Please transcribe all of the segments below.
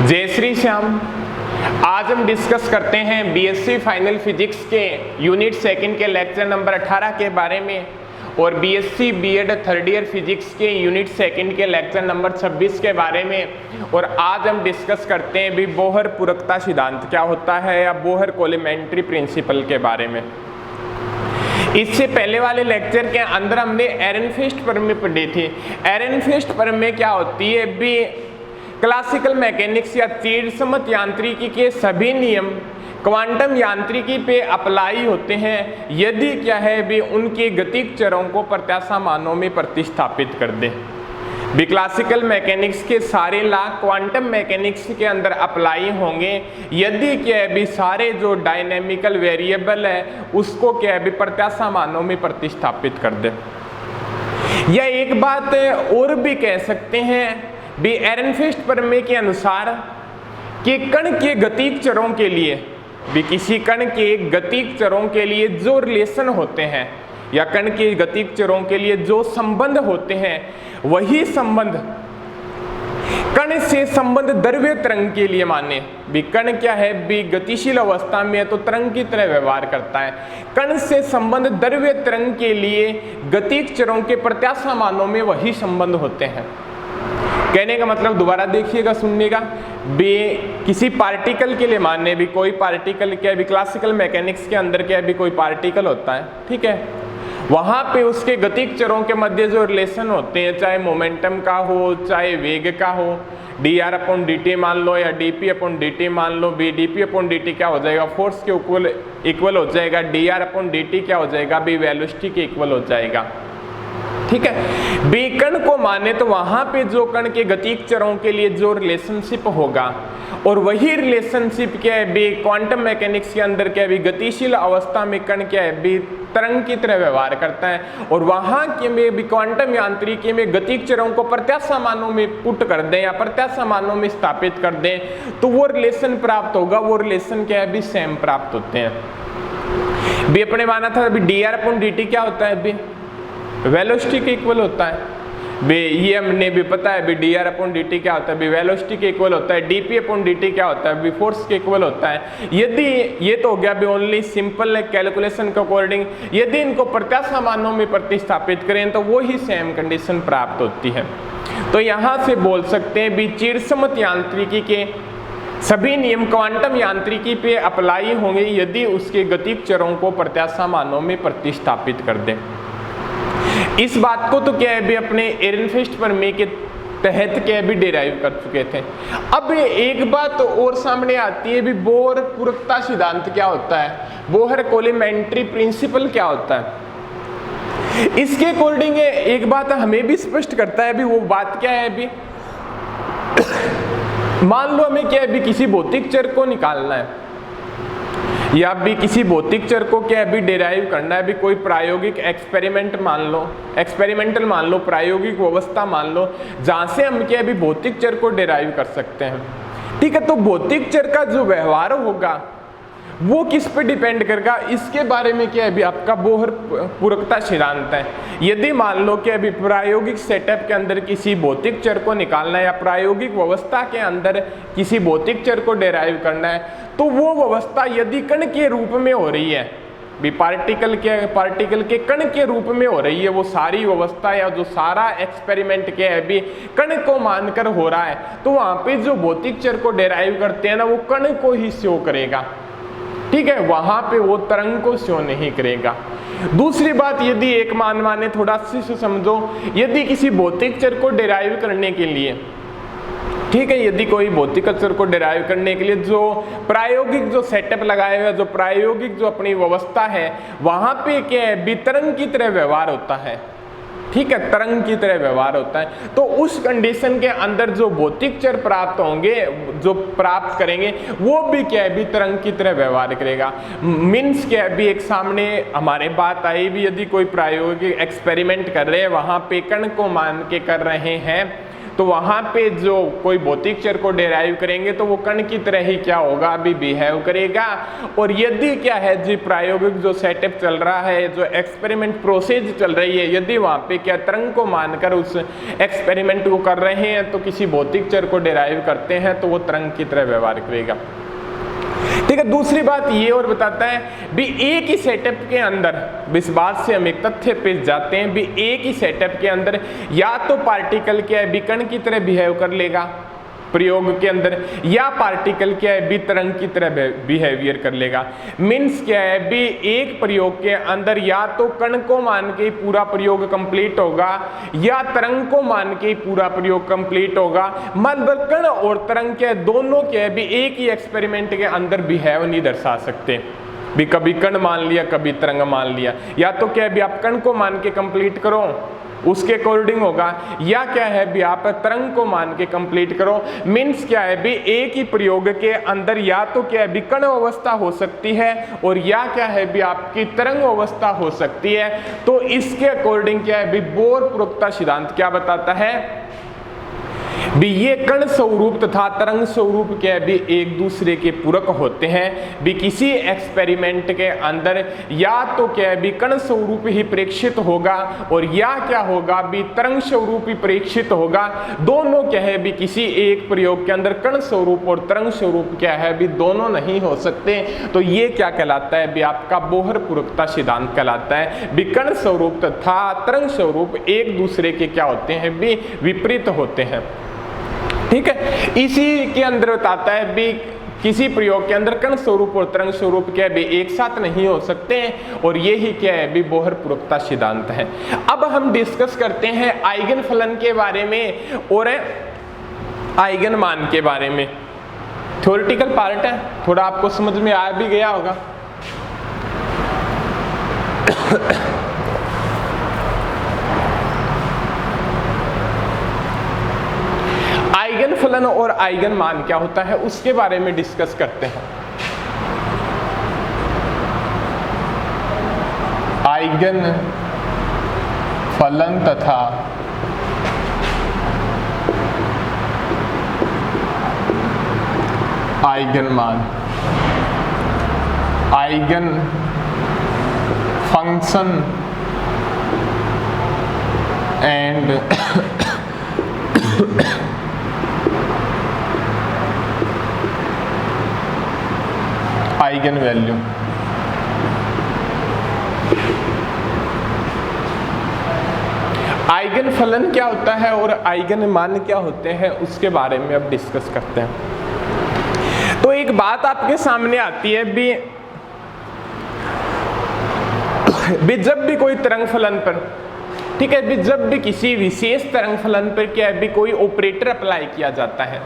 जय श्री श्याम। आज हम डिस्कस करते हैं बीएससी फाइनल फिजिक्स के यूनिट सेकंड के लेक्चर नंबर 18 के बारे में और BSc BEd third year physics के यूनिट सेकंड के लेक्चर नंबर 26 के बारे में। और आज हम डिस्कस करते हैं भी बोहर पूरकता सिद्धांत क्या होता है या बोहर कॉम्प्लीमेंट्री प्रिंसिपल के बारे में। इससे पहले वाले लेक्चर के अंदर हमने एरनफेस्ट प्रमेय पढ़ी थी। एरनफेस्ट प्रमेय क्या होती है भी क्लासिकल मैकेनिक्स या तीर्थसमत यांत्रिकी के सभी नियम क्वांटम यांत्रिकी पे अप्लाई होते हैं यदि क्या है भी उनके गतिक चरों को प्रत्याशा मानों में प्रतिस्थापित कर दे। भी क्लासिकल मैकेनिक्स के सारे लॉ क्वांटम मैकेनिक्स के अंदर अप्लाई होंगे यदि क्या है भी सारे जो डायनेमिकल वेरिएबल है उसको क्या है भी प्रत्याशा मानों में प्रतिस्थापित कर दे। या एक बात और भी कह सकते हैं भी एरनफेस्ट प्रमेय के अनुसार कि कण के गतिक चरों के लिए भी किसी कण के गतिक चरों के लिए जो रिलेशन होते हैं या कण के गतिक चरों के लिए जो संबंध होते हैं वही संबंध कण से संबंध द्रव्य तरंग के लिए माने। भी कण क्या है भी गतिशील अवस्था में है तो तरंग की तरह व्यवहार करता है। कण से संबंध द्रव्य तरंग के लिए गतिक चरों के प्रत्याशा मानों में वही संबंध होते हैं। कहने का मतलब दोबारा देखिएगा सुनने का भी किसी पार्टिकल के लिए मानने भी कोई पार्टिकल क्या है भी क्लासिकल मैकेनिक्स के अंदर क्या है भी कोई पार्टिकल होता है, ठीक है। वहां पे उसके गतिक चरों के मध्य जो रिलेशन होते हैं चाहे मोमेंटम का हो चाहे वेग का हो, dr/dt मान लो या dp/dt मान लो। भी dp/dt क्या हो जाएगा फोर्स के इक्वल हो जाएगा, dr/dt क्या हो जाएगा भी वेलोसिटी के इक्वल हो जाएगा, ठीक है। बी कण को माने तो वहां पे जो कण के गतिक चरों के लिए जो रिलेशनशिप होगा और वही रिलेशनशिप क्या है बी क्वांटम मैकेनिक्स के अंदर क्या है भी गतिशील अवस्था में कण क्या है बी तरंग की तरह व्यवहार करता है और वहां के में भी क्वांटम यांत्रिकी में गतिक चरों को प्रत्याशा मानों में पुट कर दें या प्रत्याशा मानों में स्थापित कर दें तो वो रिलेशन प्राप्त होगा। वो रिलेशन क्या है भी सेम प्राप्त होते हैं। भी अपने माना था अभी dr/dt क्या होता है भी वेलोसिटी के इक्वल होता है। बे ये हमने भी पता है भी dr/dt क्या होता है भी वेलोसिटी के इक्वल होता है। dp/dt क्या होता है भी फोर्स के इक्वल होता है। यदि ये तो हो गया भी ओनली सिंपल कैलकुलेशन के अकॉर्डिंग, यदि इनको प्रत्याशा मानों में प्रतिस्थापित करें तो वो ही सेम कंडीशन प्राप्त होती है। तो यहाँ से बोल सकते हैं भी तीर्थसमत यांत्रिकी के सभी नियम क्वांटम यांत्रिकी पे अप्लाई होंगे यदि उसके गतिक चरों को प्रत्याशा मानों में प्रतिस्थापित कर दें। इस बात को तो क्या है भी अपने एरनफेस्ट प्रमेय के तहत क्या है भी डिराइव कर चुके थे। अब एक बात और सामने आती है भी बोहर पूरकता सिद्धांत क्या होता है, बोहर कॉम्प्लीमेंट्री प्रिंसिपल क्या होता है। इसके अकॉर्डिंग एक बात हमें भी स्पष्ट करता है भी वो बात क्या है भी मान लो हमें क्या है भी किसी भौतिक चर को निकालना है या भी किसी भौतिक चर को क्या भी डिराइव करना है भी कोई प्रायोगिक एक्सपेरिमेंटल मान लो प्रायोगिक व्यवस्था मान लो जहां से हम क्या भी भौतिक चर को डिराइव कर सकते हैं, ठीक है। तो भौतिक चर का जो व्यवहार होगा वो किस पे डिपेंड करेगा इसके बारे में क्या है भी आपका बोहर पूरकता सिद्धांत है। यदि मान लो कि अभी प्रायोगिक सेटअप के अंदर किसी भौतिक चर को निकालना है या प्रायोगिक व्यवस्था के अंदर किसी भौतिक चर को डिराइव करना है तो वो व्यवस्था यदि कण के रूप में हो रही है भी पार्टिकल के कण के रूप में हो रही है, वो सारी व्यवस्था या जो सारा एक्सपेरिमेंट क्या है भी कण को मानकर हो रहा है तो वहां पे जो भौतिक चर को डिराइव करते हैं ना वो कण को ही शो करेगा, ठीक है। वहां पे वो तरंग को शो नहीं करेगा। दूसरी बात यदि एक माने थोड़ा सी समझो, यदि किसी भौतिक चर को डिराइव करने के लिए, ठीक है, यदि कोई भौतिक चर को डिराइव करने के लिए जो प्रायोगिक जो सेटअप लगाया हुआ जो प्रायोगिक जो अपनी व्यवस्था है वहां पे क्या है भी तरंग की तरह व्यवहार होता है, ठीक है, तरंग की तरह व्यवहार होता है। तो उस कंडीशन के अंदर जो भौतिक चर प्राप्त होंगे जो प्राप्त करेंगे वो भी क्या है भी तरंग की तरह व्यवहार करेगा। मीन्स क्या है भी एक सामने हमारे बात आई भी यदि कोई प्रायोगिक एक्सपेरिमेंट कर रहे हैं वहां पे कण को मान के कर रहे हैं तो वहां पे जो कोई भौतिक चर को डेराइव करेंगे तो वो कण की तरह ही क्या होगा, अभी बिहेव करेगा। और यदि क्या है जी, प्रायोगिक जो सेटअप चल रहा है, जो एक्सपेरिमेंट प्रोसेस चल रही है, यदि वहां पे क्या तरंग को मानकर उस एक्सपेरिमेंट को कर रहे हैं तो किसी भौतिक चर को डेराइव करते हैं तो वो तरंग की तरह व्यवहार करेगा। ठीक है, दूसरी बात ये और बताता है भी एक ही सेटअप के अंदर, इस बात से हम एक तथ्य पे जाते हैं भी एक ही सेटअप के अंदर या तो पार्टिकल क्या है, कण की तरह बिहेव कर लेगा प्रयोग के अंदर, या पार्टिकल क्या है, तरंग की तरह बिहेवियर कर लेगा। मीन्स क्या है भी, एक प्रयोग के अंदर या तो कण को मान के पूरा प्रयोग कंप्लीट होगा या तरंग को मान के पूरा प्रयोग कंप्लीट होगा। मतलब कण और तरंग क्या है, दोनों क्या है भी एक ही एक्सपेरिमेंट के अंदर बिहेव नहीं दर्शा सकते भी, कभी कण मान लिया कभी तरंग मान लिया। या तो क्या है भी आप कण को मान के कंप्लीट करो उसके अकॉर्डिंग होगा, या क्या है भी आप तरंग को मान के कंप्लीट करो। मीन्स क्या है भी, एक ही प्रयोग के अंदर या तो क्या है भी कण अवस्था हो सकती है और या क्या है भी आपकी तरंग अवस्था हो सकती है। तो इसके अकॉर्डिंग क्या है भी, बोर पूरकता सिद्धांत क्या बताता है भी, ये कण स्वरूप तथा तरंग स्वरूप क्या है भी एक दूसरे के पूरक होते हैं भी। किसी एक्सपेरिमेंट के अंदर या तो क्या है भी कण स्वरूप ही प्रेक्षित होगा और या क्या होगा भी तरंग स्वरूप ही प्रेक्षित होगा। दोनों क्या है भी किसी एक प्रयोग के अंदर कण स्वरूप और तरंग स्वरूप क्या है भी दोनों नहीं हो सकते। तो ये क्या कहलाता है भी, आपका बोहर पूरकता सिद्धांत कहलाता है भी। कण स्वरूप तथा तरंग स्वरूप एक दूसरे के क्या होते हैं भी, विपरीत होते हैं। ठीक है, इसी के अंदर बताता है भी, किसी प्रयोग के अंदर कण स्वरूप और तरंग स्वरूप क्या है भी एक साथ नहीं हो सकते हैं, और ये ही क्या है भी बोहर पूरकता सिद्धांत है। अब हम डिस्कस करते हैं आइगन फलन के बारे में और आइगन मान के बारे में। थ्योरेटिकल पार्ट है, थोड़ा आपको समझ में आ भी गया होगा। आइगन फलन और आइगन मान क्या होता है उसके बारे में डिस्कस करते हैं। आइगन फलन तथा आइगन मान, eigen function and eigen value. Eigen फलन क्या होता है और आइगन मान क्या होते हैं उसके बारे में अब डिस्कस करते हैं। तो एक बात आपके सामने आती है भी जब भी कोई तरंग फलन पर, ठीक है भी, जब भी किसी विशेष तरंग फलन पर क्या है भी कोई ऑपरेटर अप्लाई किया जाता है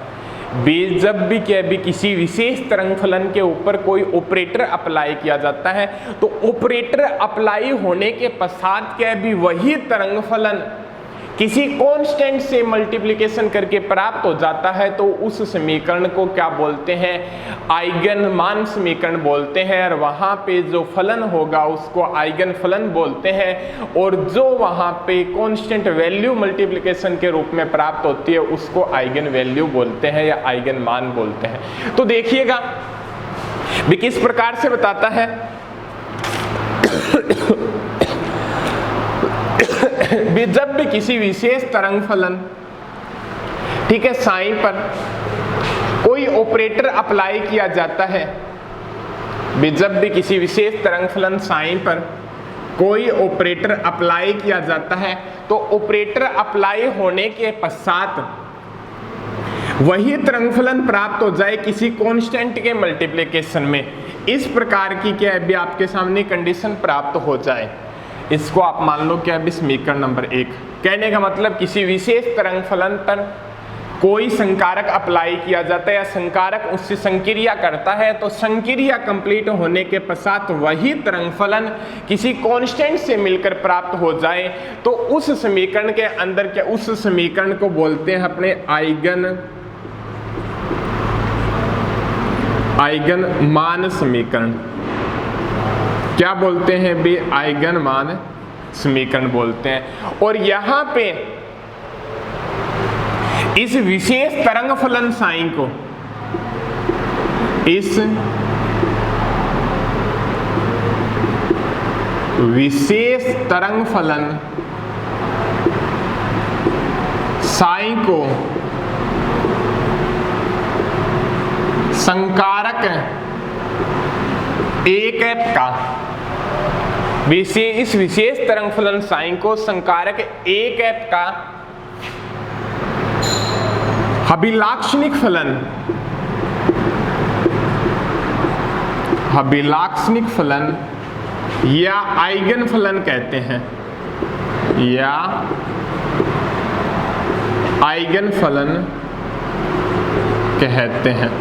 भी, जब भी क्या है भी किसी विशेष तरंग फलन के ऊपर कोई ऑपरेटर अप्लाई किया जाता है तो ऑपरेटर अप्लाई होने के पश्चात क्या है भी वही तरंग फलन किसी कांस्टेंट से मल्टीप्लिकेशन करके प्राप्त हो जाता है तो उस समीकरण को क्या बोलते हैं, आइगन मान समीकरण बोलते हैं। और वहाँ पे जो फलन होगा उसको आइगन फलन बोलते हैं, और जो वहाँ पे कांस्टेंट वैल्यू मल्टीप्लिकेशन के रूप में प्राप्त होती है उसको आइगन वैल्यू बोलते हैं या आइगन मान बोलते हैं। तो देखिएगा भी किस प्रकार से बताता है भी, जब भी किसी विशेष तरंग फलन, ठीक है, साइन पर कोई ऑपरेटर अप्लाई किया जाता है भी, जब भी किसी विशेष तरंग फलन साइन पर कोई ऑपरेटर अप्लाई किया जाता है तो ऑपरेटर अप्लाई होने के पश्चात वही तरंग फलन प्राप्त हो जाए किसी कांस्टेंट के मल्टीप्लिकेशन में, इस प्रकार की क्या है भी आपके सामने कंडीशन प्राप्त हो जाए, इसको आप मान लो क्या है समीकरण नंबर 1। कहने का मतलब किसी विशेष तरंग फलन पर कोई संकारक अप्लाई किया जाता है या संकारक उससे संक्रिया करता है तो संक्रिया कंप्लीट होने के पश्चात वही तरंग फलन किसी कांस्टेंट से मिलकर प्राप्त हो जाए तो उस समीकरण के अंदर क्या, उस समीकरण को बोलते हैं अपने आइगन मान समीकरण। क्या बोलते हैं भी, आइगन मान समीकरण बोलते हैं। और यहाँ पे इस विशेष तरंग फलन साइन को, इस विशेष तरंग फलन साइन को संकारक ए कैप का, इस विशेष तरंग फलन साइन को संकारक ए कैप का अभिलाक्षणिक फलन, अभिलाक्षणिक फलन या आइगन फलन कहते हैं, या आइगन फलन कहते हैं।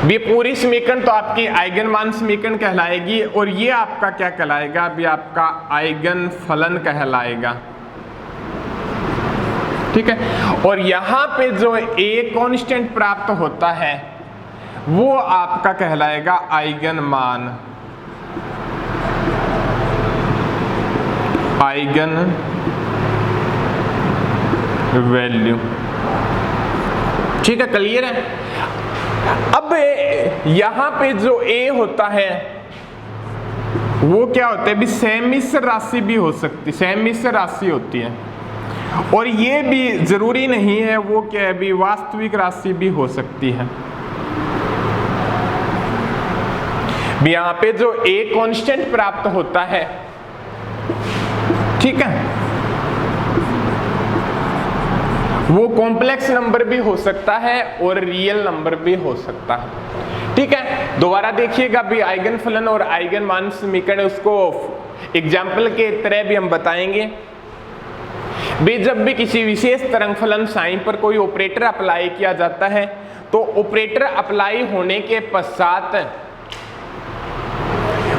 ये पूरी समीकरण तो आपकी आइगन मान समीकरण कहलाएगी, और ये आपका क्या कहलाएगा, अभी आपका आइगन फलन कहलाएगा। ठीक है, और यहां पे जो ए कांस्टेंट प्राप्त होता है वो आपका कहलाएगा आइगन मान, आइगन वैल्यू। ठीक है, क्लियर है। अब यहां पे जो ए होता है वो क्या होता है, भी समिश्र राशि भी हो सकती, समिश्र राशि होती है, और ये भी जरूरी नहीं है वो क्या है, भी वास्तविक राशि भी हो सकती है। भी यहां पे जो ए कांस्टेंट प्राप्त होता है, ठीक है, वो कॉम्प्लेक्स नंबर भी हो सकता है और रियल नंबर भी हो सकता है। ठीक है, दोबारा देखिएगा भी आइगन फलन और आइगन मान समीकरण, उसको एग्जाम्पल के तरह भी हम बताएंगे। भी जब भी किसी विशेष तरंग फलन साइन पर कोई ऑपरेटर अप्लाई किया जाता है, तो ऑपरेटर अप्लाई होने के पश्चात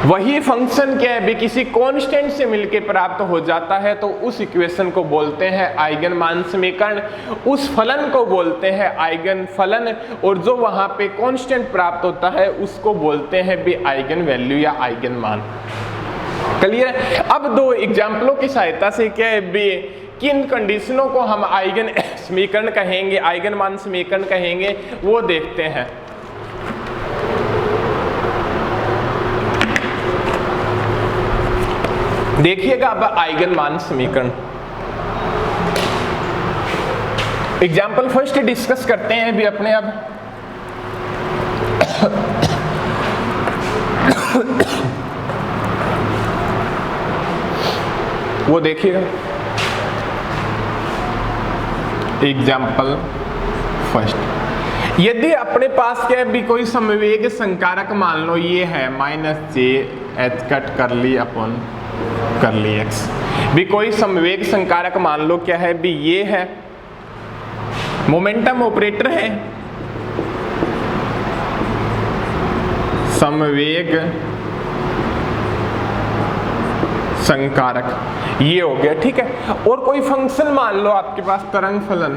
वही फंक्शन क्या है, भी किसी कांस्टेंट से मिलके प्राप्त हो जाता है, तो उस इक्वेशन को बोलते हैं आइगन मान समीकरण, उस फलन को बोलते हैं आइगन फलन, और जो वहां पे कांस्टेंट प्राप्त होता है उसको बोलते हैं भी आइगन वैल्यू या आइगन मान। क्लियर है। अब दो एग्जाम्पलों की सहायता से क्या है, भी किन कंडीशनों को हम आइगन समीकरण कहेंगे, आइगन मान समीकरण कहेंगे, वो देखते हैं। देखिएगा अब आइगन मान समीकरण, एग्जाम्पल फर्स्ट डिस्कस करते हैं भी अपने। अब वो देखिएगा एग्जाम्पल फर्स्ट, यदि अपने पास क्या है भी कोई समवेग संकारक, मान लो ये है -j h कर ली अपॉन कर ली x, भी कोई समवेग संकारक मान लो क्या है भी ये है, मोमेंटम ऑपरेटर है, समवेग संकारक ये हो गया। ठीक है, और कोई फंक्शन मान लो आपके पास तरंग फलन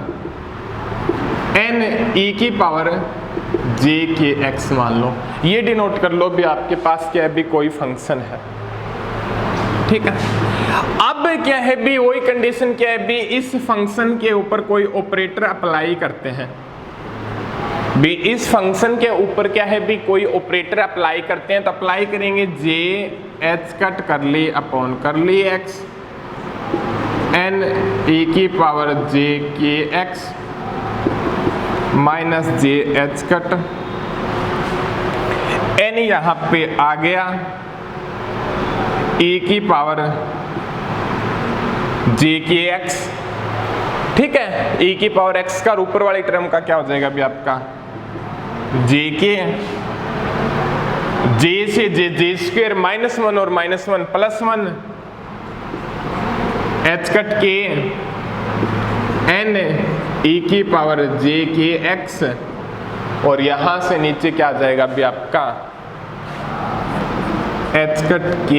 n(e⁻j⁻x) मान लो, ये डिनोट कर लो भी आपके पास क्या है भी कोई फंक्शन है। ठीक है, अब क्या है भी वही कंडीशन क्या है भी इस फंक्शन के ऊपर कोई ऑपरेटर अप्लाई करते हैं, भी इस फंक्शन के ऊपर क्या है भी कोई ऑपरेटर अप्लाई करते हैं, तो अप्लाई करेंगे j(h) कर ली अपॉन कर ली x n(e⁻j⁻x) -j(h) n यहाँ पे आ गया, e⁻j⁻x। ठीक है, e⁻x का ऊपर वाले टर्म का क्या हो जाएगा भी आपका jk, j से j² -1 और -1 +1 h k n e⁻j⁻x, और यहां से नीचे क्या आ जाएगा भी आपका h k,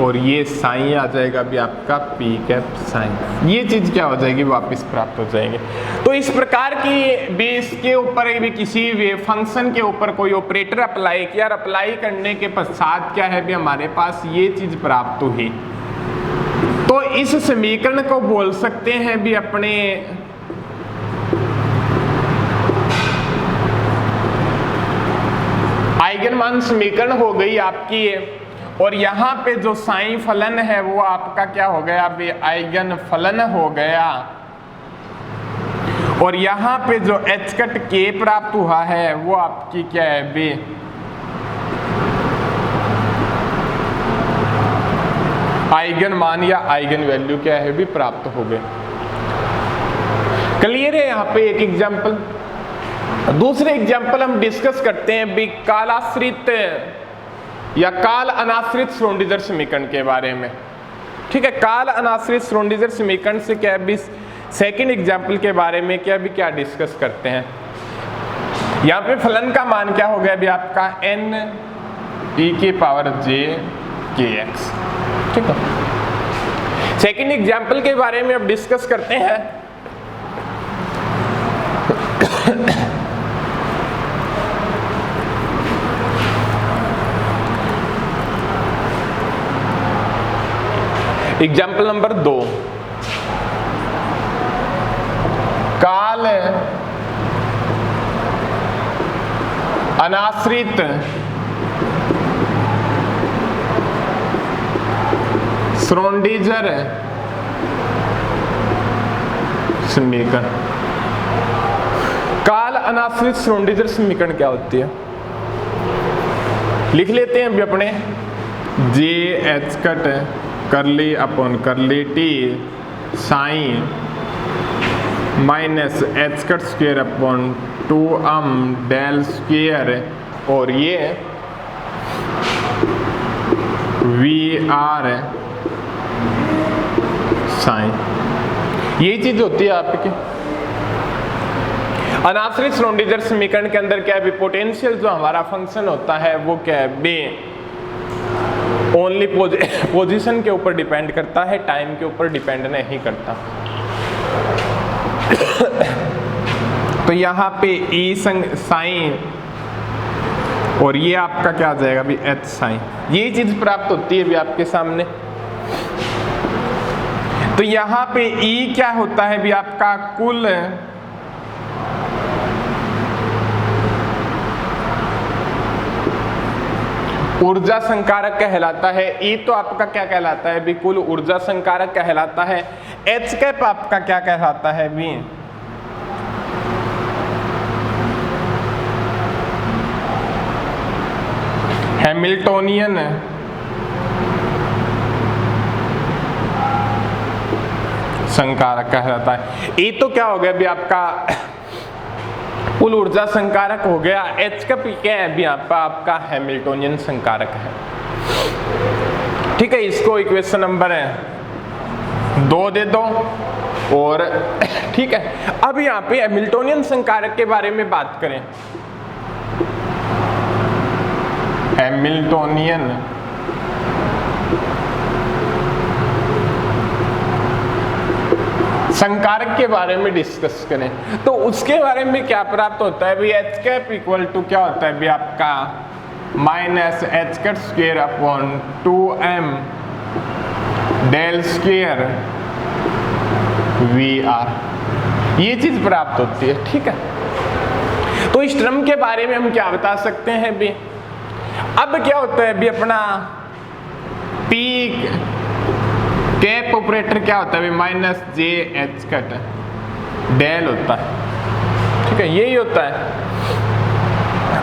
और ये साइन आ जाएगा भी आपका p कैप साइन। ये चीज क्या हो जाएगी, वापस प्राप्त हो जाएंगे। तो इस प्रकार की बेस के ऊपर भी किसी भी फंक्शन के ऊपर कोई ऑपरेटर अप्लाई किया, और अप्लाई करने के पश्चात क्या है भी हमारे पास ये चीज प्राप्त हुई, तो इस समीकरण को बोल सकते हैं भी अपने मान समीकरण हो गई आपकी ये, और यहाँ पे जो साइन फलन है वो आपका क्या हो गया अभी आइगन फलन हो गया, और यहाँ पे जो एच कट के प्राप्त हुआ है वो आपकी क्या है बी आइगन मान या आइगन वैल्यू क्या है भी प्राप्त हो गए। क्लियर है यहाँ पे एक एग्जाम्पल। दूसरे एग्जाम्पल हम डिस्कस करते हैं भी कालाश्रित या काल अनाश्रित श्रोडिंगर समीकरण के बारे में। ठीक है, काल अनाश्रित श्रोडिंगर समीकरण से क्या भी सेकंड एग्जाम्पल के बारे में क्या डिस्कस करते हैं। यहाँ पे फलन का मान क्या हो गया अभी आपका n e की पावर j k x। ठीक है, सेकंड एग्जाम्पल के बारे में अब डिस्कस करते हैं। एग्जाम्पल नंबर 2, काल अनाश्रित श्रोडिंगर समीकरण। काल अनाश्रित श्रोडिंगर समीकरण क्या होती है लिख लेते हैं अभी अपने। J H cut curly upon curly T psi minus H cut square upon 2m del square, और ये वी आर साइन। ये चीज होती है आपकी अनाश्रित श्रोडिंगर समीकरण के अंदर। क्या है भी पोटेंशियल जो हमारा फंक्शन होता है वो क्या है बी ओनली पोजीशन के ऊपर डिपेंड करता है, टाइम के ऊपर डिपेंड नहीं करता। तो यहाँ पे ई साइन और ये आपका क्या आ जाएगा भी एच साइन, ये चीज प्राप्त होती है भी आपके सामने। तो यहाँ पे ई क्या होता है भी आपका कुल ऊर्जा संकारक कहलाता है। ई तो आपका क्या कहलाता है भी कुल ऊर्जा संकारक कहलाता है। एच कैप आपका क्या कहलाता है भी हैमिल्टोनियन संकारक कहलाता है। ई तो क्या हो गया भी आपका कुल ऊर्जा संकारक हो गया। एच का क्या है भी आपका हैमिल्टोनियन संकारक है। ठीक है, इसको इक्वेशन नंबर 2 दे दो। और ठीक है, अब यहाँ पे हैमिल्टोनियन संकारक के बारे में बात करें। हैमिल्टोनियन संकारक के बारे में डिस्कस करें तो उसके बारे में क्या प्राप्त होता है भी एच कैप इक्वल टू क्या होता है भी आपका minus H cut square upon 2m del square V R, ये चीज प्राप्त होती है। ठीक है, तो इस टर्म के बारे में हम क्या बता सकते हैं भी। अब क्या होता है भी अपना पी कैप ऑपरेटर क्या होता है minus J H cut del होता है। ठीक है, यही होता है।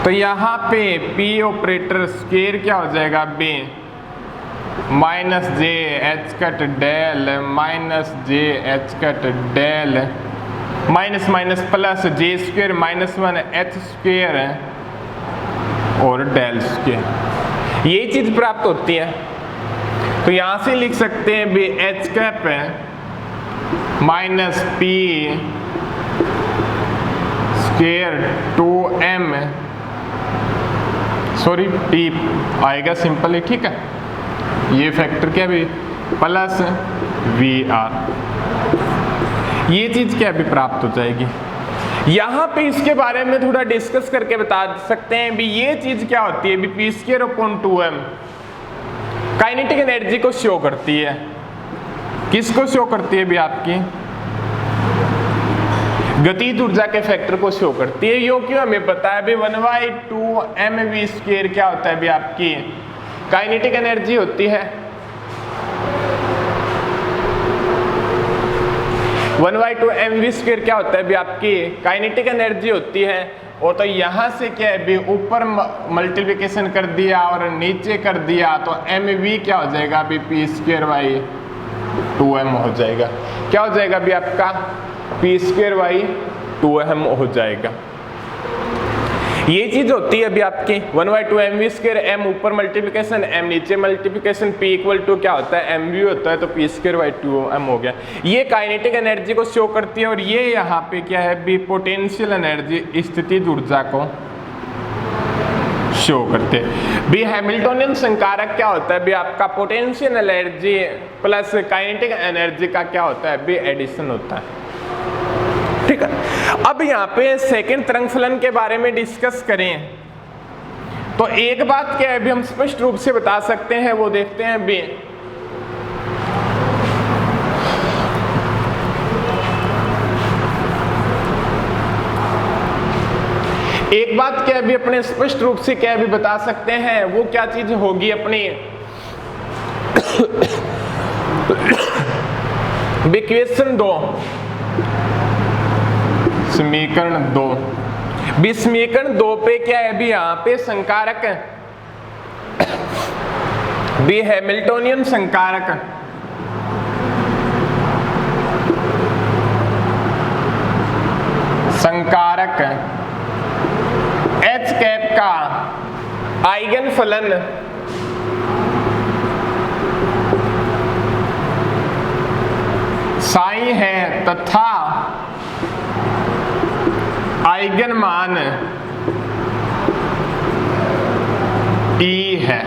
तो यहाँ पे पी ऑपरेटर स्क्वेयर क्या हो जाएगा B minus J H cut del minus J H cut del minus minus plus J square minus 1 H square और डेल स्क्वेयर, ये चीज प्राप्त होती है। तो यहां से लिख सकते हैं भी H cap minus P square 2m sorry T आएगा सिंपल ही। ठीक है, ये फैक्टर क्या भी प्लस वी आर, ये चीज क्या भी प्राप्त हो जाएगी। यहाँ पे इसके बारे में थोड़ा डिस्कस करके बता सकते हैं भी ये चीज क्या होती है भी P square upon 2m kinetic energy को शो करती है। किसको शो करती है भी आपकी गतिज ऊर्जा के फैक्टर को शो करती है। यो क्यों हमें पता है भी 1/2 mv² क्या होता है भी आपकी काइनेटिक एनर्जी होती है। 1/2 mv² क्या होता है भी आपकी काइनेटिक एनर्जी होती है। और तो यहां से क्या है भी ऊपर मल्टीप्लिकेशन कर दिया और नीचे कर दिया तो mv क्या हो जाएगा अभी p²/2m हो जाएगा। क्या हो जाएगा अभी आपका p²/2m हो जाएगा। ये चीज होती है अभी आपकी 1/2 mv², m ऊपर मल्टीप्लिकेशन m नीचे मल्टीप्लिकेशन, p = क्या होता है mv होता है तो p²/2m हो गया। ये काइनेटिक एनर्जी को शो करती है और ये यहाँ पे क्या है भी पोटेंशियल एनर्जी स्थितिज ऊर्जा को शो करते हैं। भी हैमिल्टोनियन संकारक क्या होता है भी आपका potential energy plus kinetic energy का क्या होता है भी एडिशन होता है। ठीक है, अब यहाँ पे सेकंड तरंग फलन के बारे में डिस्कस करें तो एक बात क्या है भी हम स्पष्ट रूप से बता सकते हैं, वो देखते हैं भी एक बात क्या भी अपने स्पष्ट रूप से क्या भी बता सकते हैं, वो क्या चीज होगी अपनी इक्वेशन 2 समीकरण 2 भी समीकरण 2 पे क्या है भी यहाँ पे संकारक भी हैमिल्टोनियन संकारक H कैप का आइगन फलन साई है तथा आइगन मान ई है।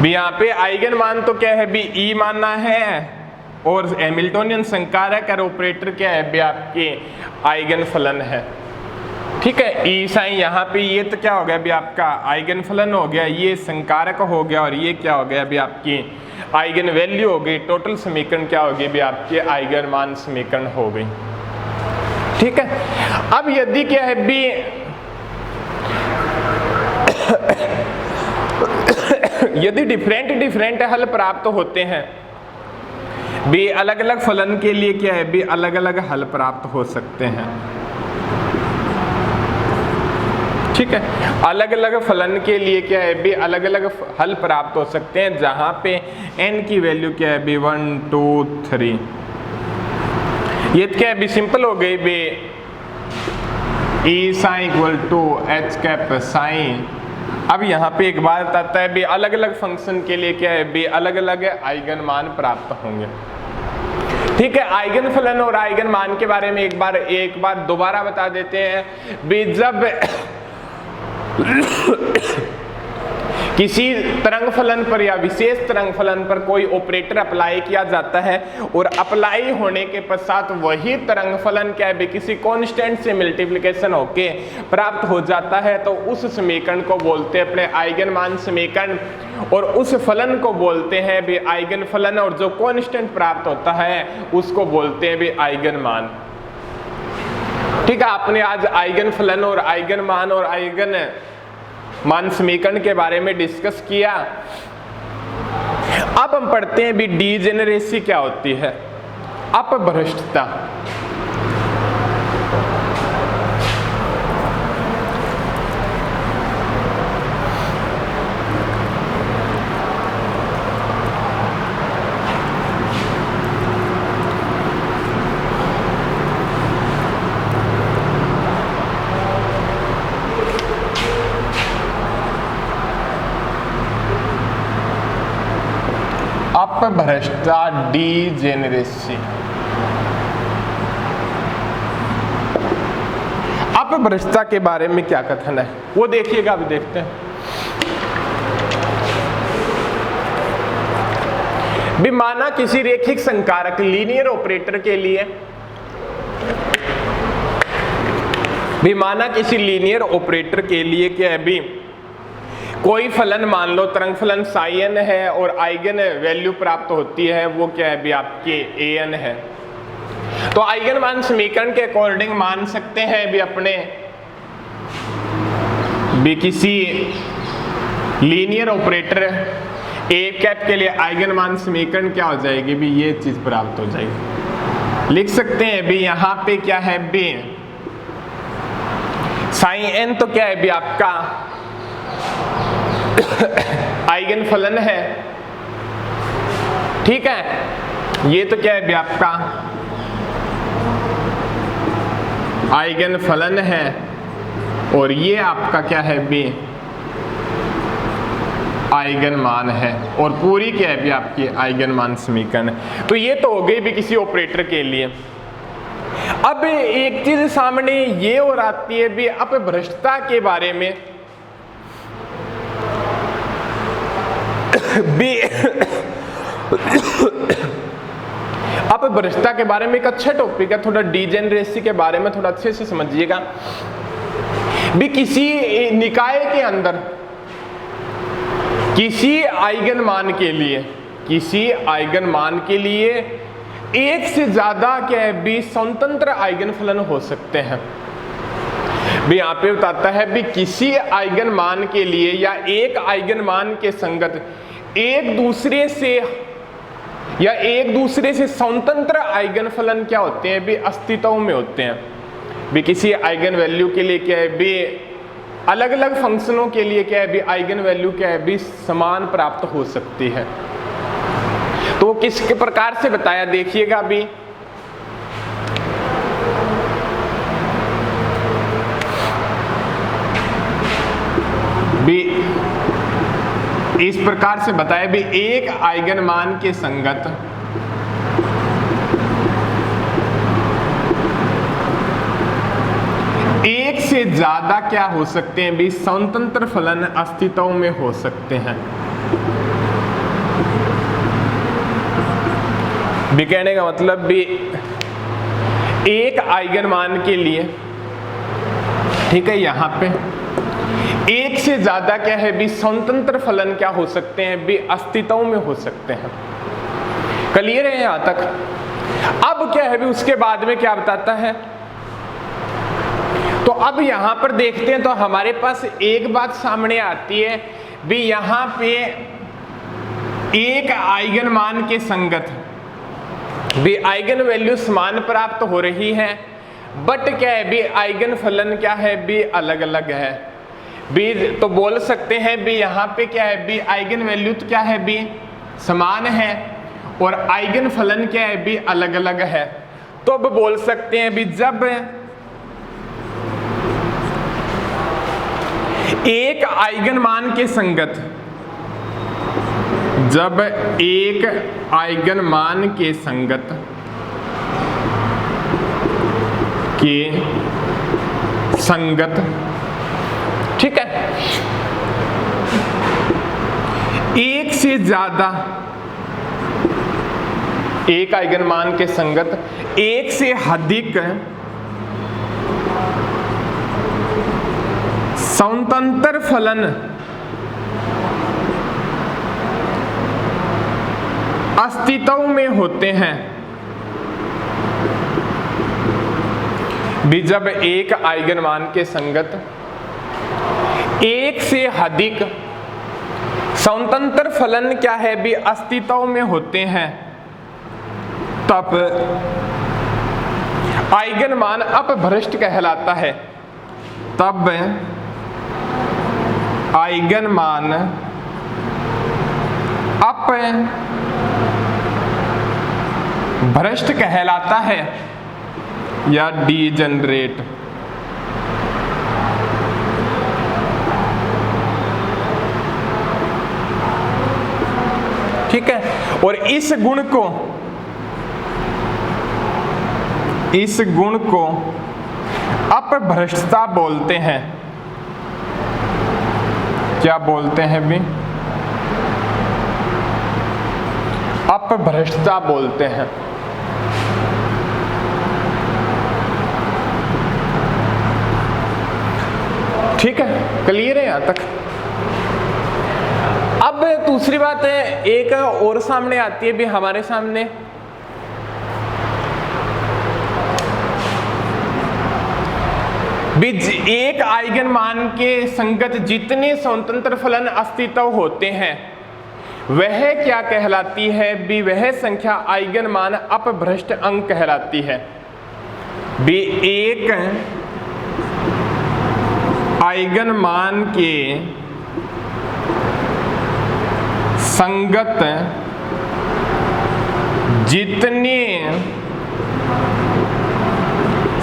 भी यहाँ पे आइगन मान तो क्या है भी ई मानना है और हैमिल्टोनियन संकारक और ऑपरेटर क्या है भी आपके आइगन फलन है। ठीक है, ई साइन यहाँ पे ये तो क्या हो गया भी आपका आइगन फलन हो गया, ये संकारक हो गया और ये क्या हो गया भी आपकी आइगन वैल्यू हो गई। टोटल समीकरण क्या हो गई भी आपके आइगन मान समीकरण हो गई। ठीक है, अब यदि क्या है भी यदि डिफरेंट हल प्राप्त होते हैं भी अलग अलग फलन के लिए क्या है भी अलग अलग हल प्राप्त हो सकते हैं। ठीक है, अलग अलग फलन के लिए क्या है भी अलग अलग हल प्राप्त हो सकते हैं जहां पे n की वैल्यू क्या है भी 1 2 3। ये क्या है भी सिंपल हो गई भी E psi = H cap psi. अब यहाँ पे एक बात आता है भी अलग अलग फंक्शन के लिए क्या है भी अलग अलग आइगन मान प्राप्त होंगे। ठीक है, आइगन फलन और आइगन मान के बारे में एक बार दोबारा बता देते हैं भी जब किसी तरंग फलन पर या विशेष तरंग फलन पर कोई ऑपरेटर अप्लाई किया जाता है और अप्लाई होने के पश्चात वही तरंग फलन क्या है किसी कांस्टेंट से मल्टीप्लिकेशन होके प्राप्त हो जाता है तो उस समीकरण को बोलते हैं अपने आइगन मान समीकरण और उस फलन को बोलते हैं भी आइगन फलन और जो कांस्टेंट प्राप्त होता है उसको बोलते हैं भी आइगन मान। ठीक है, आपने आज आइगन फलन और आइगन मान समीकरण के बारे में डिस्कस किया। अब हम पढ़ते हैं भी डीजेनरेसी क्या होती है, अपभ्रष्टता। अपभ्रष्टता डीजेनरेसी। अपभ्रष्टता के बारे में क्या कथन है वो देखिएगा, अभी देखते हैं। भी माना किसी रेखिक संकारक लीनियर ऑपरेटर के लिए क्या है भी कोई फलन मान लो तरंग फलन साइन है और आइगन वैल्यू प्राप्त होती है वो क्या है भी आपके an है। तो आइगन मान समीकरण के अकॉर्डिंग मान सकते हैं भी अपने भी किसी लीनियर ऑपरेटर ए कैप के लिए आइगन मान समीकरण क्या हो जाएगी भी, ये चीज प्राप्त हो जाएगी। लिख सकते हैं भी यहां पे क्या है भी साइन एन तो क्या है भी आपका आइगन फलन है, ठीक है। ये तो क्या है भी आपका आइगन फलन है और ये आपका क्या है भी आइगन मान है और पूरी क्या है भी आपकी आइगन मान समीकरण है। तो ये तो हो गई भी किसी ऑपरेटर के लिए। अब एक चीज सामने ये और आती है भी अपभ्रष्टता के बारे में भी अपभ्रष्टता के बारे में एक अच्छा टॉपिक है, थोड़ा डीजेनरेसी के बारे में थोड़ा अच्छे से समझिएगा भी। किसी निकाय के अंदर किसी आइगन मान के लिए एक से ज्यादा क्या है भी स्वतंत्र आइगन फलन हो सकते हैं भी। यहाँ पे बताता है भी किसी आइगन मान के लिए या एक आइगन मान के संगत एक दूसरे से स्वतंत्र आइगन फलन क्या होते हैं भी अस्तित्व में होते हैं भी। किसी आइगन वैल्यू के लिए क्या है भी अलग अलग फंक्शनों के लिए क्या है भी आइगन वैल्यू क्या है भी समान प्राप्त हो सकती है। तो वो किस प्रकार से बताया देखिएगा अभी। भी इस प्रकार से बताया भी एक आइगन मान के संगत एक से ज्यादा क्या हो सकते हैं भी स्वतंत्र फलन अस्तित्व में हो सकते हैं भी। कहने का मतलब भी एक आइगन मान के लिए, ठीक है, यहां पे एक से ज्यादा क्या है भी स्वतंत्र फलन क्या हो सकते हैं भी अस्तित्व में हो सकते हैं। क्लियर है यहां तक। अब क्या है भी उसके बाद में क्या बताता है, तो अब यहां पर देखते हैं तो हमारे पास एक बात सामने आती है भी यहां पे एक आइगन मान के संगत भी आइगन वैल्यू समान प्राप्त हो रही है, बट क्या है भी आइगन फलन क्या है भी अलग अलग है भी। तो बोल सकते हैं भी यहाँ पे क्या है भी आइगन वैल्यू तो क्या है भी समान है और आइगन फलन क्या है भी अलग अलग है। तो अब बोल सकते हैं भी जब एक आइगन मान के संगत, जब एक आइगन मान के संगत ठीक है, एक से ज्यादा एक आइगन मान के संगत एक से अधिक स्वतंत्र फलन अस्तित्व में होते हैं भी। जब एक आइगन मान के संगत एक से अधिक स्वतंत्र फलन क्या है भी अस्तित्व में होते हैं, तब आइगन मान अपभ्रष्ट कहलाता है। तब आइगन मान अपभ्रष्ट कहलाता है या डीजेनरेट। ठीक है, और इस गुण को अपभ्रष्टता बोलते हैं। क्या बोलते हैं भी? अपभ्रष्टता बोलते हैं। ठीक है, क्लियर है यहां तक। अब दूसरी बात है, एक और सामने आती है भी हमारे सामने एक आइगन मान के संगत जितने स्वतंत्र फलन अस्तित्व होते हैं वह क्या कहलाती है भी, वह संख्या आइगन मान अपभ्रष्ट अंक कहलाती है भी। एक आइगन मान के संगत जितने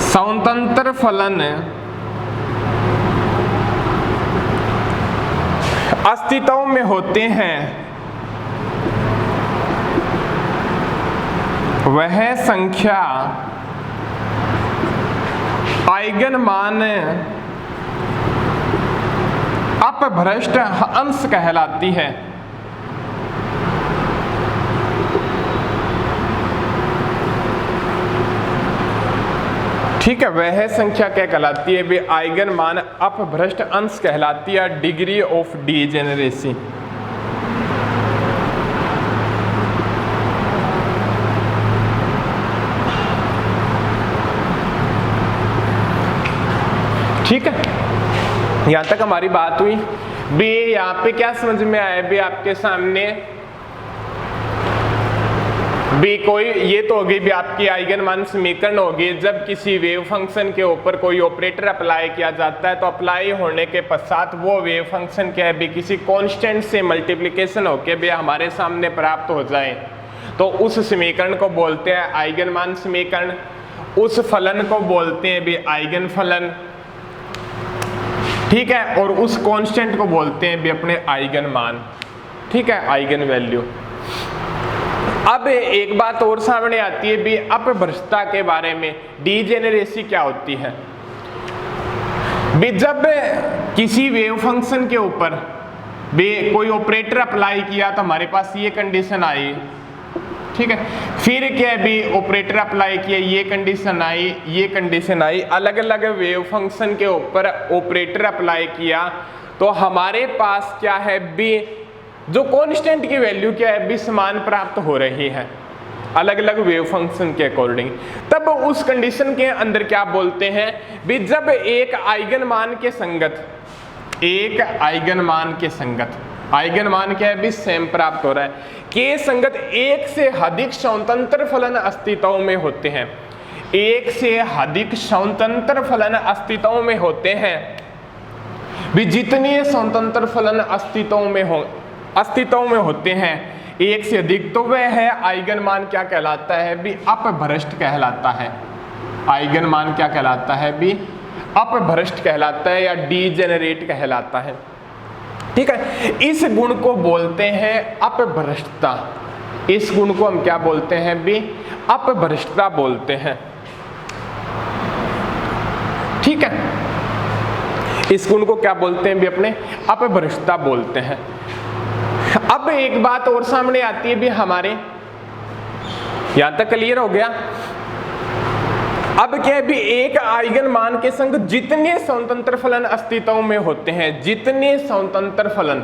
स्वतंत्र फलन अस्तित्व में होते हैं वह संख्या आइगन मान अपभ्रष्ट अंश कहलाती है। ठीक है, वह संख्या क्या कहलाती है भी, आइगन मान अपभ्रष्ट अंश कहलाती है, डिग्री ऑफ डीजेनरेसी। ठीक है, यहां तक हमारी बात हुई भी। यहां पे क्या समझ में आया भी आपके सामने भी, कोई ये तो होगी भी आपकी आइगन मान समीकरण होगी जब किसी वेव फंक्शन के ऊपर कोई ऑपरेटर अप्लाई किया जाता है, तो अप्लाई होने के पश्चात वो वेव फंक्शन क्या है भी किसी कांस्टेंट से मल्टीप्लिकेशन होके भी हमारे सामने प्राप्त हो जाए, तो उस समीकरण को बोलते हैं आइगन मान समीकरण। उस फलन को बोलते हैं भी आइगन फलन। ठीक है, और उस कांस्टेंट को बोलते हैं भी अपने आइगन मान। ठीक है, आइगन वैल्यू। अब एक बात और सामने आती है भी अपभ्रष्टता के बारे में, डीजेनरेसी क्या होती है भी। जब किसी वेव फंक्शन के ऊपर भी कोई ऑपरेटर अप्लाई किया तो हमारे पास ये कंडीशन आई। ठीक है, फिर क्या है भी ऑपरेटर अप्लाई किया, ये कंडीशन आई, ये कंडीशन आई, अलग अलग वेव फंक्शन के ऊपर ऑपरेटर अप्लाई किया तो हमारे पास क्या है भी, जो कांस्टेंट की वैल्यू क्या है भी समान प्राप्त हो रही है अलग अलग वेव फंक्शन के अकॉर्डिंग। तब उस कंडीशन के अंदर क्या बोलते हैं भी, जब एक आइगन मान के संगत, एक आइगन मान के संगत, आइगन मान क्या है भी सेम प्राप्त हो रहा है, के संगत एक से अधिक स्वतंत्र फलन अस्तित्व में होते हैं, एक से अधिक स्वतंत्र फलन अस्तित्व में होते हैं भी। जितने स्वतंत्र फलन अस्तित्व में होते हैं एक से अधिक, तो वह है आइगन मान क्या कहलाता है भी, अपभ्रष्ट कहलाता है। आइगन मान क्या कहलाता है भी, अपभ्रष्ट कहलाता है या डीजेनरेट कहलाता है। ठीक है, इस गुण को बोलते हैं अपभ्रष्टता। इस गुण को हम क्या बोलते हैं भी, अपभ्रष्टता बोलते हैं। ठीक है, इस गुण को क्या बोलते हैं भी, अपने अपभ्रष्टता बोलते हैं। अब एक बात और सामने आती है भी हमारे, यहां तक क्लियर हो गया। अब क्या है भी, एक आइगन मान के संग जितने स्वतंत्र फलन अस्तित्व में होते हैं, जितने स्वतंत्र फलन,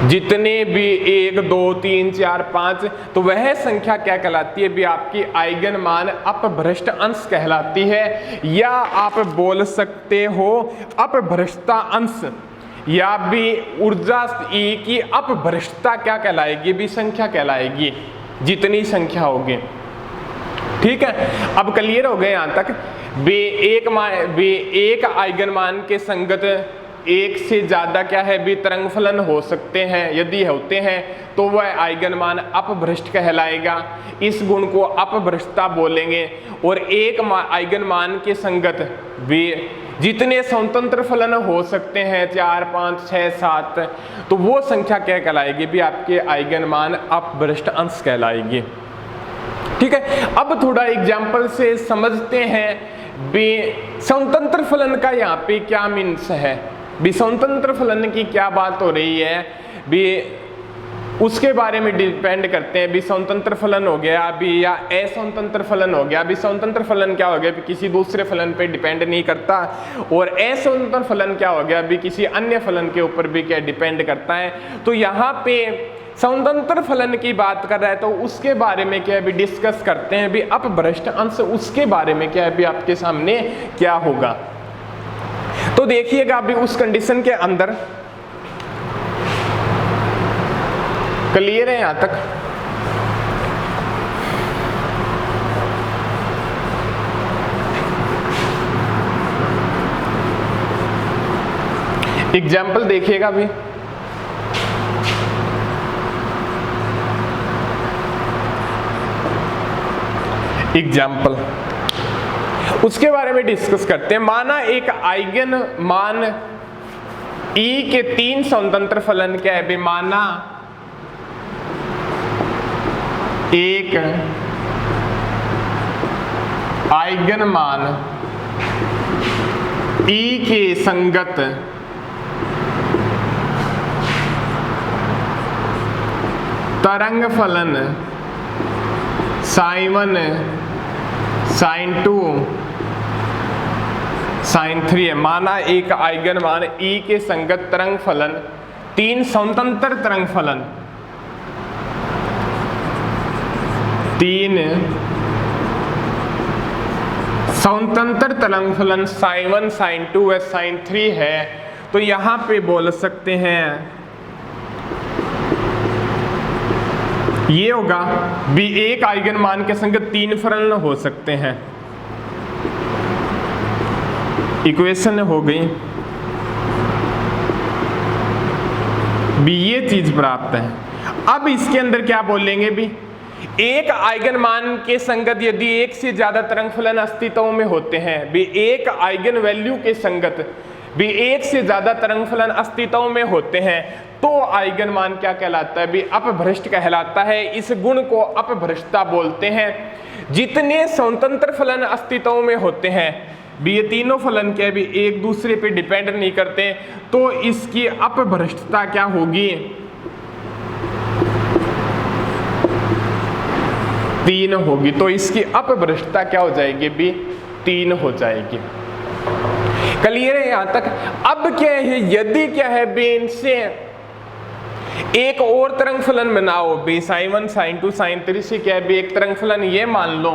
जितने भी 1 2 3 4 5, तो वह संख्या क्या कहलाती है भी, आपकी आइगन मान अपभ्रष्ट अंश कहलाती है, या आप बोल सकते हो अपभ्रष्टता अंश, या भी ऊर्जा ई की अपभ्रष्टता क्या कहलाएगी भी, संख्या कहलाएगी, जितनी संख्या होगी। ठीक है, अब क्लियर हो गए यहां तक भी। एक आइगन मान के संगत एक से ज्यादा क्या है भी तरंग फलन हो सकते हैं, यदि होते हैं तो वह आइगन मान अपभ्रष्ट कहलाएगा। इस गुण को अपभ्रष्टता बोलेंगे। और एक आइगन मान के संगत भी जितने स्वतंत्र फलन हो सकते हैं 4 5 6 7, तो वो संख्या क्या कहलाएगी भी, आपके आइगन मान अपभ्रष्ट अंश कहलाएगी। ठीक है, अब थोड़ा एग्जाम्पल से समझते हैं भी स्वतंत्र फलन का यहाँ पे क्या मीन्स है भी, स्वतंत्र फलन की क्या बात हो रही है भी, उसके बारे में डिपेंड करते हैं भी। स्वतंत्र फलन हो गया अभी, या असवतंत्र फलन हो गया अभी। स्वतंत्र फलन क्या हो गया भी, किसी दूसरे फलन पे डिपेंड नहीं करता, और असवतंत्र फलन क्या हो गया अभी, किसी अन्य फलन के ऊपर भी क्या डिपेंड करता है। तो यहाँ पे स्वतंत्र फलन की बात कर रहा है तो उसके बारे में क्या है भी डिस्कस करते हैं भी। अपभ्रष्ट अंश, उसके बारे में क्या है भी आपके सामने क्या होगा, तो देखिएगा अभी उस कंडीशन के अंदर क्लियर है यहां तक? एग्जाम्पल देखिएगा अभी। एग्जाम्पल उसके बारे में डिस्कस करते हैं। माना एक आइगन मान ई के 3 स्वतंत्र फलन क्या है? माना एक आइगन मान ई के संगत तरंग फलन sin1 sin2 sin3 है। माना एक आइगन मान ई के संगत तरंग फलन 3 स्वतंत्र तरंग फलन 3 स्वतंत्र तरंग फलन sin1 sin2 व sin3 है। तो यहां पे बोल सकते हैं ये होगा भी एक आइगन मान के संगत 3 फलन हो सकते हैं। इक्वेशन हो गई भी ये चीज प्राप्त है। अब इसके अंदर क्या बोलेंगे भी एक आइगन मान के संगत यदि एक से ज्यादा तरंग फलन अस्तित्व में होते हैं, भी एक आइगन वैल्यू के संगत भी एक से ज्यादा तरंग फलन अस्तित्व में होते हैं तो आइगन मान क्या कहलाता है? भी अपभ्रष्ट कहलाता है। इस गुण को अपभ्रष्टता बोलते हैं। जितने स्वतंत्र फलन अस्तित्व में होते हैं भी ये तीनों फलन क्या है? भी एक दूसरे पे डिपेंड नहीं करते, तो इसकी अपभ्रष्टता क्या होगी? 3 होगी। तो इसकी अपभ्रष्टता क्या हो जाएगी? भी 3 हो जाएगी। क्लियर है यहां तक? अब क्या है, यदि क्या है बे इनसे एक और तरंग फलन बनाओ बे sin1 sin2 sin3 से क्या है बे एक तरंग फलन ये मान लो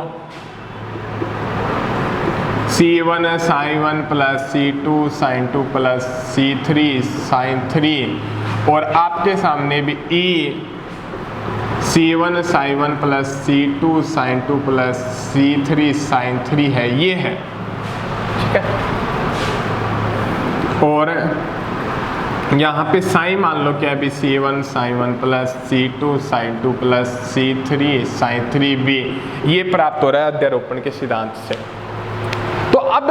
c1 sin1 plus c2 sin2 plus c3 sin3 और आपके सामने भी e c1 sin1 plus c2 sin2 plus c3 sin3 है, ये है। ठीक है। और यहाँ पे साइन मान लो क्या है भी c1 sin1 plus c2 sin2 plus c3 sin3b, ये प्राप्त हो रहा है अध्यारोपण के सिद्धांत से। तो अब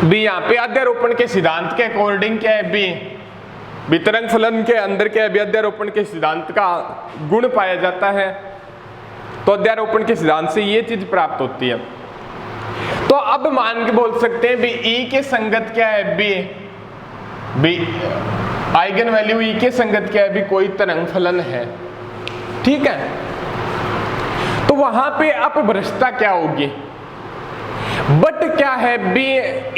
भी यहाँ पे अध्यारोपण के सिद्धांत के अकॉर्डिंग क्या है भी तरंग फलन के अंदर क्या है अध्यारोपण के सिद्धांत का गुण पाया जाता है। तो अध्यारोपण के सिद्धांत से ये चीज प्राप्त होती है। तो अब मान के बोल सकते हैं भी ई के संगत क्या है भी आइगन वैल्यू ई के संगत क्या है भी कोई तरंग फलन है। ठीक है। तो वहां पे अपभ्रष्टता क्या होगी? बट क्या है भी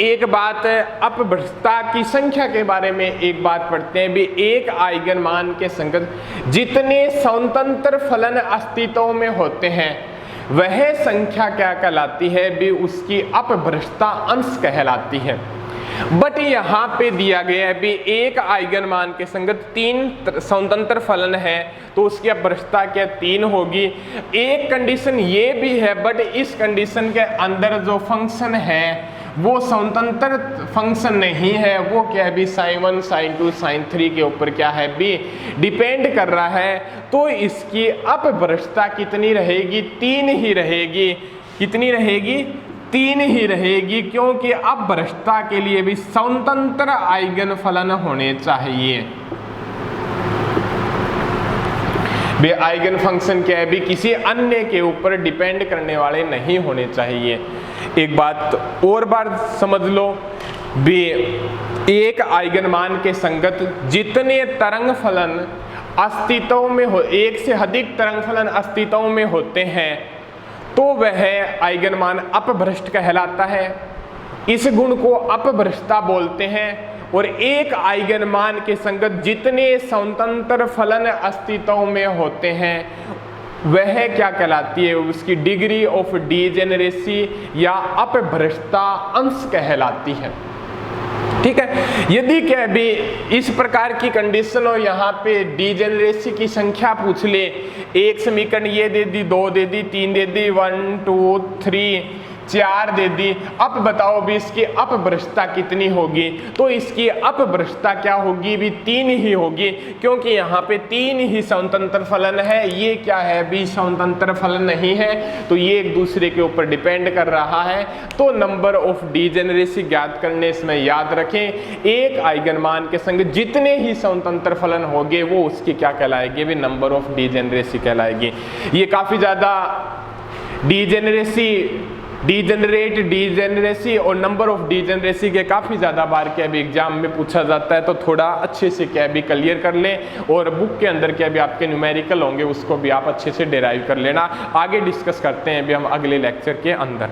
एक बात अपभ्रष्टता की संख्या के बारे में एक बात पढ़ते हैं भी एक आइगन मान के संगत जितने स्वतंत्र फलन अस्तित्व में होते हैं वह संख्या क्या कहलाती है भी उसकी अपभ्रष्टता अंश कहलाती है। बट यहाँ पे दिया गया है भी एक आइगन मान के संगत 3 स्वतंत्र फलन है तो उसकी अपभ्रष्टता क्या 3 होगी। एक कंडीशन ये भी है बट इस कंडीशन के अंदर जो फंक्शन है वो स्वतंत्र फंक्शन नहीं है, वो क्या है भी sin1 sin2 sin3 के ऊपर क्या है भी डिपेंड कर रहा है। तो इसकी अपभ्रष्टता कितनी रहेगी? 3 ही रहेगी। कितनी रहेगी? 3 ही रहेगी, क्योंकि अपभ्रष्टता के लिए भी स्वतंत्र आइगन फलन होने चाहिए। भी आइगन फंक्शन क्या है भी किसी अन्य के ऊपर डिपेंड करने वाले नहीं होने चाहिए। एक बात और बार समझ लो भी एक आइगन मान के संगत जितने तरंग फलन अस्तित्व में हो, एक से अधिक तरंग फलन अस्तित्व में होते हैं तो वह आइगन मान अपभ्रष्ट कहलाता है। इस गुण को अपभ्रष्टता बोलते हैं। और एक आइगन मान के संगत जितने स्वतंत्र फलन अस्तित्व में होते हैं वह क्या कहलाती है? उसकी डिग्री ऑफ डीजेनरेसी या अपभ्रष्टता अंश कहलाती है। ठीक है। यदि क्या भी इस प्रकार की कंडीशन हो, यहाँ पे डीजेनरेसी की संख्या पूछ ले, एक समीकरण ये दे दी, 2 दे दी, 3 दे दी, 1 2 3 4 दे दी, अब बताओ भी इसकी अपभ्रष्टता कितनी होगी? तो इसकी अपभ्रष्टता क्या होगी भी? 3 ही होगी, क्योंकि यहाँ पे 3 ही स्वतंत्र फलन है। ये क्या है भी? स्वतंत्र फलन नहीं है, तो ये एक दूसरे के ऊपर डिपेंड कर रहा है। तो नंबर ऑफ डीजेनरेसी ज्ञात करने इसमें याद रखें, एक आइगन मान के संग जितने ही स्वतंत्र फलन होंगे वो उसकी क्या कहलाएगी भी? नंबर ऑफ डीजेनरेसी कहलाएगी। ये काफी ज्यादा डीजेनरेसी और नंबर ऑफ डीजेनरेसी के काफ़ी ज़्यादा बार क्या भी एग्जाम में पूछा जाता है, तो थोड़ा अच्छे से क्या भी क्लियर कर लें, और बुक के अंदर क्या भी आपके न्यूमेरिकल होंगे उसको भी आप अच्छे से डिराइव कर लेना। आगे डिस्कस करते हैं भी हम अगले लेक्चर के अंदर।